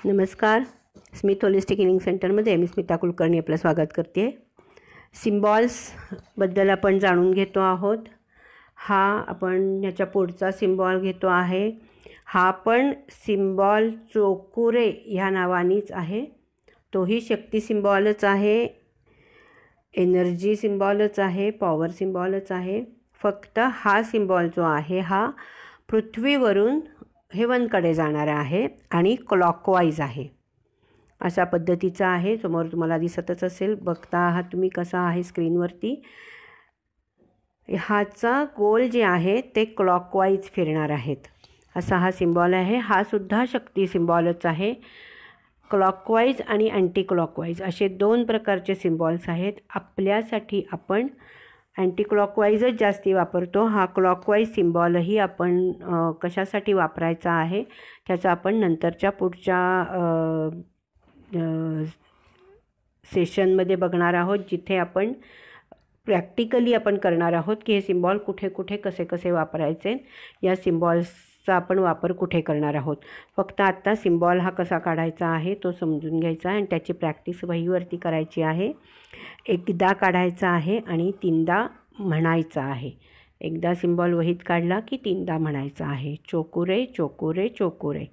नमस्कार. Smith holistic healing सेंटरमध्ये मी स्मिता कुलकर्णी आपलं स्वागत करते आहे. सिम्बॉल्सबद्दल आपण जाणून घेतो आहोत. हा आपण ह्याच्या पुढचा सिम्बॉल घेतो आहे. हा पण सिम्बॉल चोकुरे ह्या नावानेच आहे. तोही शक्ती सिम्बॉलच आहे, एनर्जी सिम्बॉलच आहे, पॉवर सिम्बॉलच आहे. फक्त हा सिम्बॉल जो आहे हा पृथ्वीवरून हेवनकडे जाणारा आहे आणि क्लॉकवाईज आहे. अशा पद्धतीचा आहे. समोर तुम्हाला दिसतच असेल, बघता आहात तुम्ही कसा आहे स्क्रीनवरती. ह्याचा गोल जे आहे ते क्लॉकवाईज फिरणार आहेत असा हा सिम्बॉल आहे. हा सुद्धा शक्ती सिम्बॉलच आहे. क्लॉकवाईज आणि अँटी क्लॉकवाईज असे दोन प्रकारचे सिम्बॉल्स आहेत. आपल्यासाठी आपण अँटी क्लॉकवाईजच जास्ती वापरतो. हा क्लॉकवाईज सिम्बॉलही आपण कशासाठी वापरायचा आहे त्याचा आपण नंतरच्या पुढच्या सेशनमध्ये बघणार आहोत, जिथे आपण प्रॅक्टिकली आपण करणार आहोत की हे सिम्बॉल कुठे कुठे कसे कसे वापरायचे, या सिम्बॉल्सचा आपण वापर कुठे करणार आहोत. फक्त आत्ता सिम्बॉल हा कसा काढायचा आहे तो समजून घ्यायचा आहे आणि त्याची प्रॅक्टिस वहीवरती करायची आहे. एकदा काढायचा आहे आणि तीनदा म्हणायचा आहे. एकदा सिम्बॉल वहीत काढला की तीनदा म्हणायचा आहे. चोकुरे चोकुरे चोकुरे.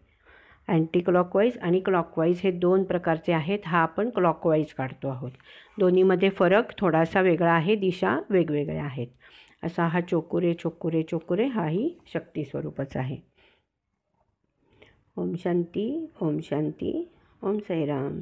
अँटी क्लॉकवाईज आणि क्लॉकवाईज हे दोन प्रकारचे आहेत. हा आपण क्लॉकवाईज काढतो आहोत. दोन्हीमध्ये फरक थोडासा वेगळा आहे, दिशा वेगवेगळ्या आहेत. असा हा चोकुरे चोकुरे चोकुरे हाही शक्ती स्वरूपच आहे. ओम शांती, ओम शांती, ओम साईराम.